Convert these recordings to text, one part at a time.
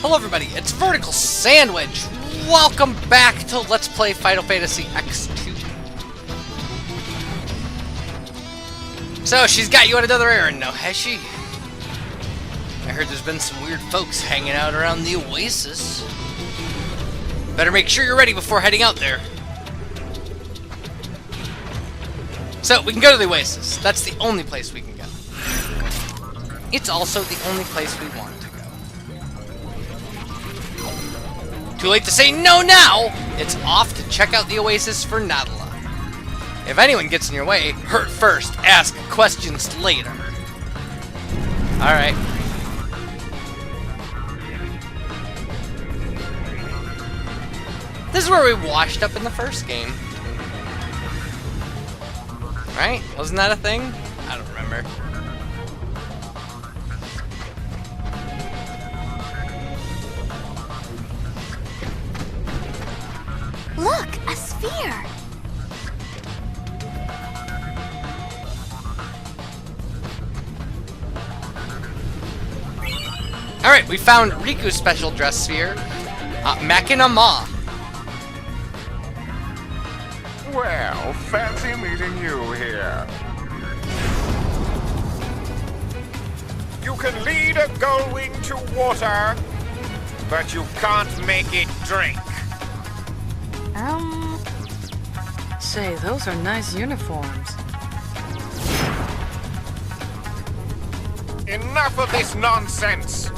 Hello everybody, it's Vertical Sandwich! Welcome back to Let's Play Final Fantasy X-2. So, she's got you on another errand now, has she? I heard there's been some weird folks hanging out around the Oasis. Better make sure you're ready before heading out there. So, we can go to the Oasis. That's the only place we can go. It's also the only place we want to go. Too late to say no now! It's off to check out the Oasis for Nadala. If anyone gets in your way, hurt first, ask questions later. Alright. This is where we washed up in the first game. Right? Wasn't that a thing? I don't remember. Look, a sphere! Alright, we found Riku's special dress sphere, Machina Ma. Well, fancy meeting you here. You can lead a gullwing to water, but you can't make it drink. Say, those are nice uniforms. Enough of this nonsense!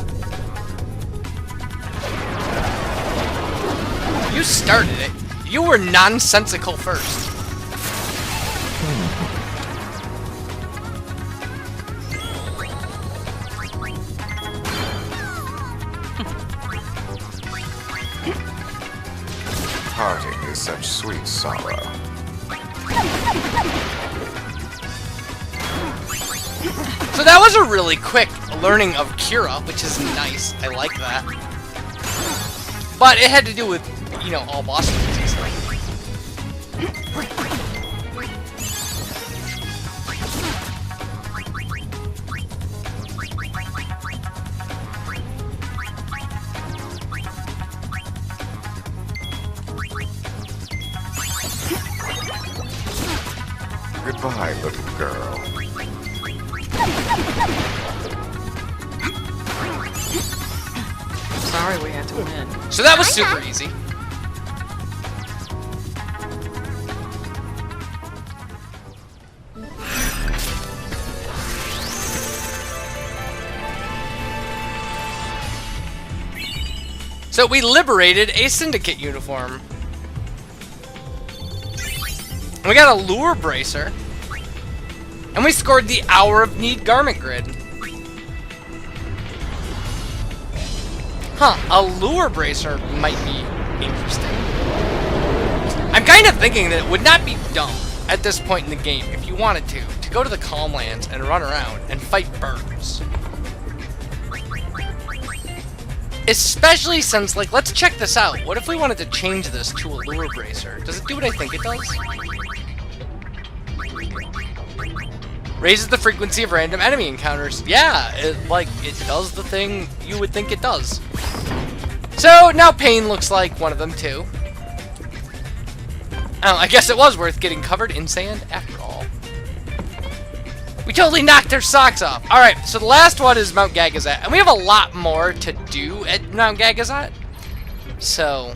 You started it. You were nonsensical first. Parting is such sweet sorrow. So that was a really quick learning of Kira, which is nice. I like that. But it had to do with, you know, all boss moves and stuff. Goodbye, little girl. Sorry we had to win. So that was super easy. So we liberated a Syndicate uniform. We got a Lure Bracer. And we scored the Hour of Need Garment Grid. Huh, a Lure Bracer might be interesting. I'm kind of thinking that it would not be dumb at this point in the game, if you wanted to go to the Calm Lands and run around and fight birds. Especially since, like, let's check this out. What if we wanted to change this to a Lure Bracer? Does it do what I think it does? Raises the frequency of random enemy encounters. Yeah, it does the thing you would think it does. So, now Pain looks like one of them too. Oh, I guess it was worth getting covered in sand after all. We totally knocked their socks off. Alright, so the last one is Mount Gagazet. And we have a lot more to do at Mount Gagazet. So...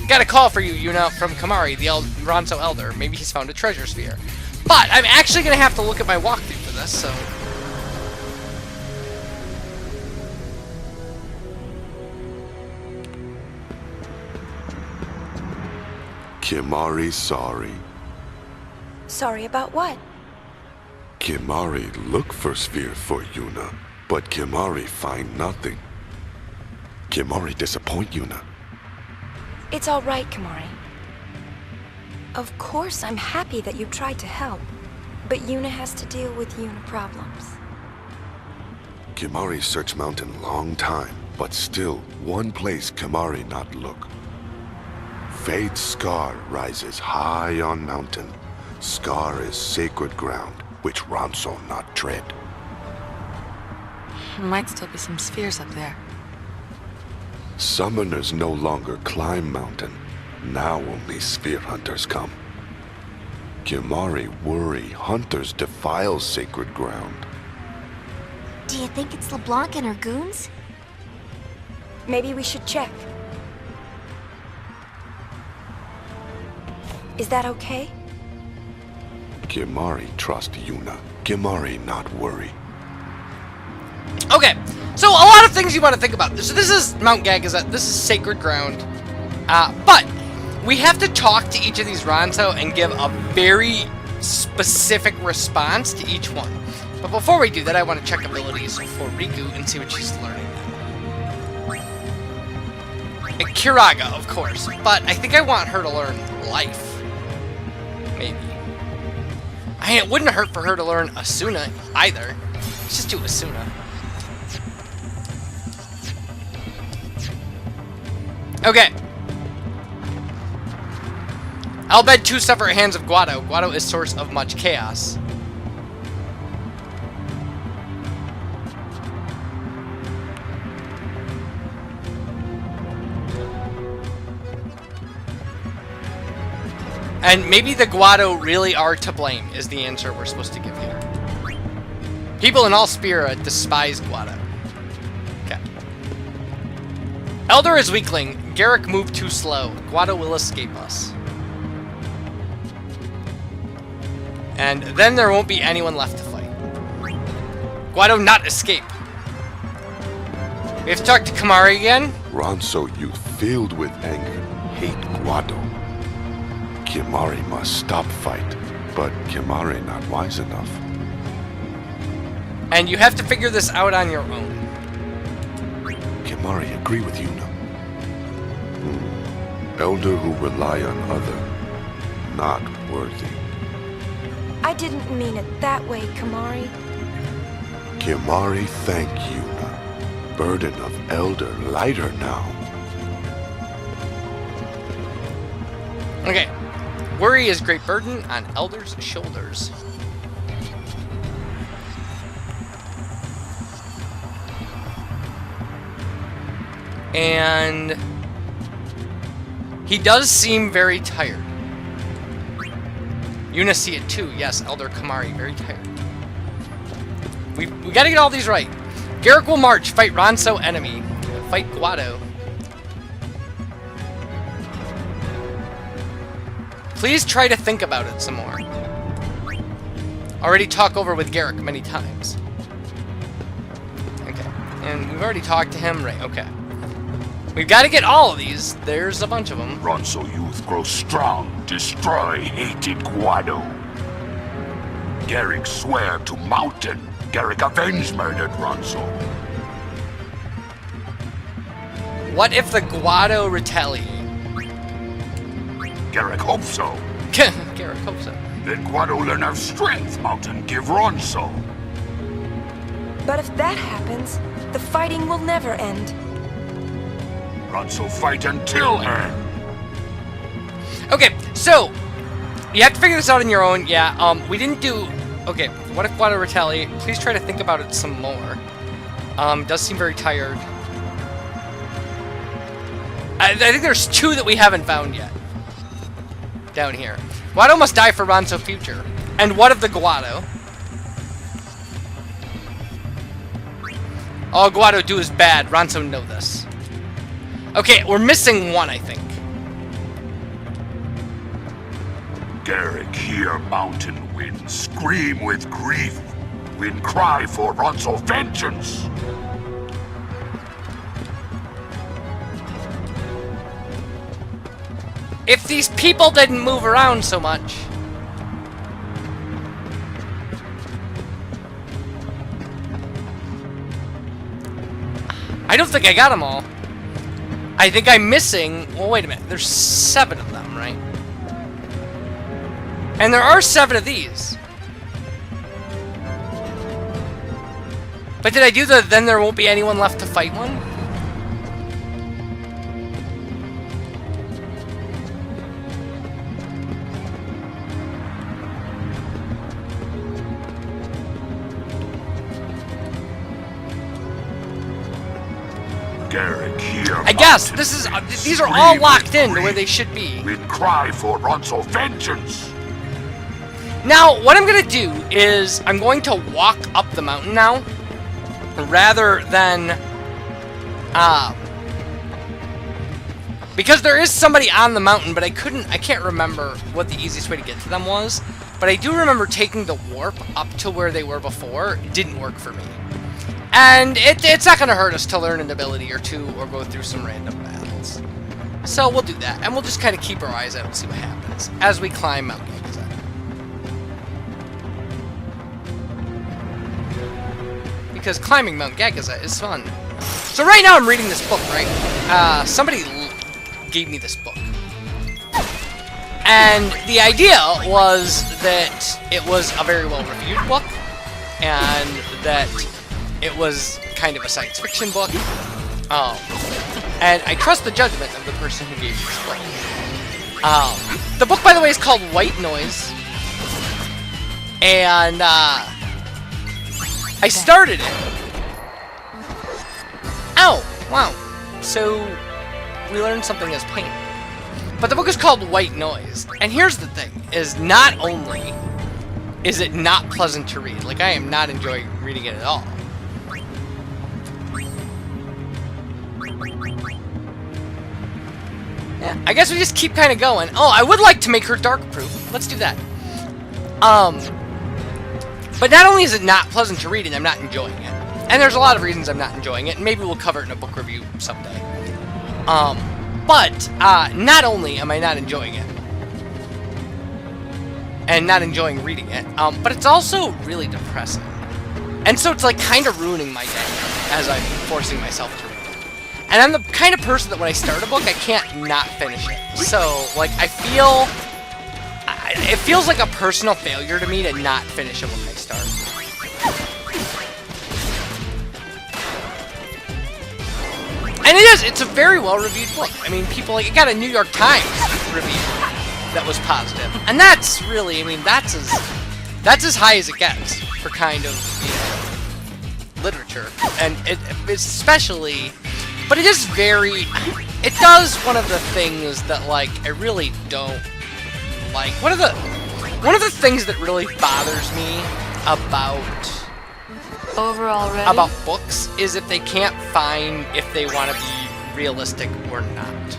Got a call for you, Yuna, from Kamari, the Ronso Elder. Maybe he's found a treasure sphere. But I'm actually going to have to look at my walkthrough for this, so... Kimari sorry. Sorry about what? Kimari look for sphere for Yuna, but Kimari find nothing. Kimari disappoint Yuna. It's all right, Kamari. Of course, I'm happy that you tried to help, but Yuna has to deal with Yuna problems. Kimari search mountain long time, but still one place Kimari not look. Fate's scar rises high on mountain. Scar is sacred ground. which Ronso not tread. Might still be some spheres up there. Summoners no longer climb mountain. Now only sphere hunters come. Kimahri worry hunters defile sacred ground. Do you think it's LeBlanc and her goons? Maybe we should check. Is that okay? Kimahri trust Yuna. Kimahri not worry. Okay, so a lot of things you want to think about. So this is Mount Gagazet. This is sacred ground. But we have to talk to each of these Ronso and give a very specific response to each one. But before we do that, I want to check abilities for Riku and see what she's learning. And Kiraga, of course, but I think I want her to learn life. Maybe. I mean, it wouldn't hurt for her to learn Asuna either. Let's just do Asuna. Okay. I'll bed 2 separate hands of Guado. Guado is source of much chaos. And maybe the Guado really are to blame, is the answer we're supposed to give here. People in all Spira despise Guado. Okay. Elder is weakling. Garrick moved too slow. Guado will escape us. And then there won't be anyone left to fight. Guado not escape. We have to talk to Kimahri again. Ronso youth filled with anger hate Guado. Kimahri must stop fight, but Kimahri not wise enough. And you have to figure this out on your own. Kimahri agree with Yuna. Elder who rely on other, not worthy. I didn't mean it that way, Kimahri. Kimahri thank Yuna. Burden of elder lighter now. Okay. Worry is great burden on Elder's shoulders. And he does seem very tired. Yuna see it too. Yes, Elder Kimahri, very tired. We gotta get all these right. Garrick will march, fight Ronso enemy. Fight Guado. Please try to think about it some more. Already talk over with Garrick many times. Okay. And we've already talked to him, right? Okay. We've got to get all of these. There's a bunch of them. Ronso youth grow strong, destroy hated Guado. Garrick swear to mountain. Garrick avenge murdered Ronso. What if the Guado retaliate? Garrick hope so. Garrick hope so. Then Guado learn of strength mountain give Ronso. But if that happens, the fighting will never end. Ronso fight until end. Okay, so you have to figure this out on your own. Yeah, we didn't do. Okay, what if Guado retaliate? Please try to think about it some more. Does seem very tired. I think there's 2 that we haven't found yet. Down here. Guado must die for Ronso future. And what of the Guado? All Guado do is bad. Ronso know this. Okay, we're missing 1, I think. Garrick hear mountain wind scream with grief. Wind cry for Ronso vengeance. If these people didn't move around so much. I don't think I got them all. I think I'm missing... Well, wait a minute. There's 7 of them, right? And there are 7 of these. But did I do the then there won't be anyone left to fight one? Garrick here. I guess this is these are all locked in to where they should be. With cry for Ronso vengeance. Now, what I'm gonna do is I'm going to walk up the mountain now, rather than because there is somebody on the mountain, but I can't remember what the easiest way to get to them was. But I do remember taking the warp up to where they were before. It didn't work for me. And it's not going to hurt us to learn an ability or two or go through some random battles. So we'll do that. And we'll just kind of keep our eyes out and see what happens as we climb Mount Gagazet. Because climbing Mount Gagazet is fun. So right now I'm reading this book, right? Somebody gave me this book. And the idea was that it was a very well-reviewed book, and that it was kind of a science fiction book. And I trust the judgment of the person who gave me this book. The book, by the way, is called White Noise. And I started it. Ow! Wow. So we learned something as pain. But the book is called White Noise. And here's the thing, is not only is it not pleasant to read, like I am not enjoying reading it at all. Yeah, I guess we just keep kind of going. Oh, I would like to make her dark proof. Let's do that. But not only is it not pleasant to read and I'm not enjoying it, and there's a lot of reasons I'm not enjoying it, and maybe we'll cover it in a book review someday. But not only am I not enjoying it, and not enjoying reading it, but it's also really depressing. And so it's like kind of ruining my day as I'm forcing myself to read it. And I'm the kind of person that when I start a book, I can't not finish it. So, like, I feel... it feels like a personal failure to me to not finish a book I start. And it is, it's a very well-reviewed book. I mean, people, like, it got a New York Times review that was positive. And that's really, I mean, that's as high as it gets for kind of, you know, literature. And it especially, but it is very, it does one of the things that, like, I really don't like. One of the things that really bothers me about books is if they can't find if they want to be realistic or not.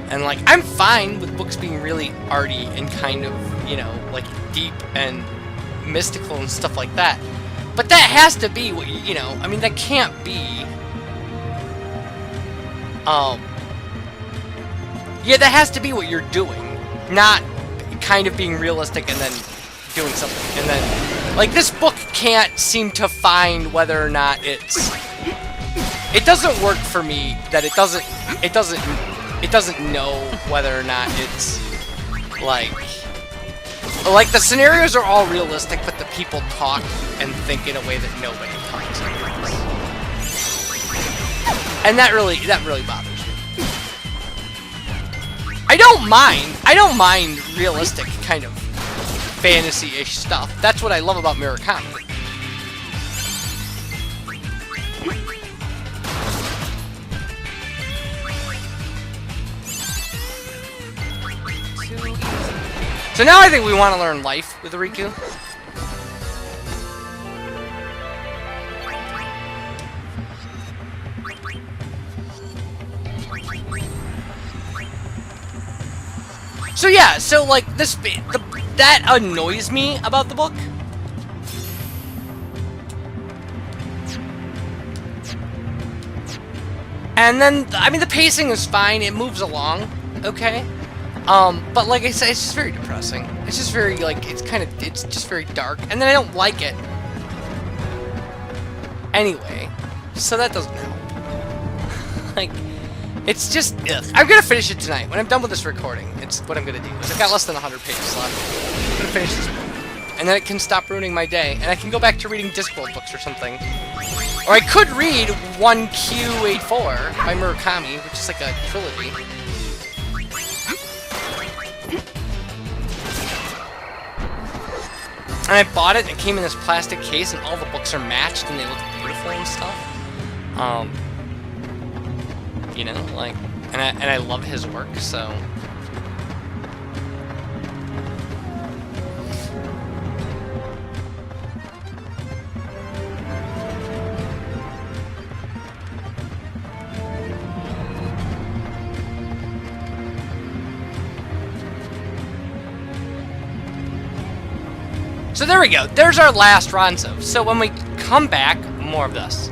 And, like, I'm fine with books being really arty and kind of, you know, like, deep and mystical and stuff like that. But that has to be what you know, I mean, that can't be, yeah, that has to be what you're doing, not kind of being realistic and then doing something. And then, like, this book can't seem to find whether or not it doesn't work for me that it doesn't know whether or not it's like the scenarios are all realistic, but the people talk and think in a way that nobody talks like this. And that really bothers me. I don't mind realistic kind of fantasy-ish stuff. That's what I love about Murakami. So now I think we want to learn life with Riku. So yeah, so like that annoys me about the book. And then, I mean, the pacing is fine. It moves along, okay. But like I said, it's just very depressing. It's just very, like, it's just very dark. And then I don't like it. Anyway, so that doesn't help. Like, it's just, ugh. I'm gonna finish it tonight. When I'm done with this recording, it's what I'm gonna do. Is I've got less than 100 pages left. I'm gonna finish this book. And then it can stop ruining my day. And I can go back to reading Discworld books or something. Or I could read 1Q84 by Murakami, which is like a trilogy. And I bought it, and it came in this plastic case, and all the books are matched, and they look beautiful and stuff. you know, like, and I love his work, so. So there we go. There's our last Ronso. So when we come back, more of this.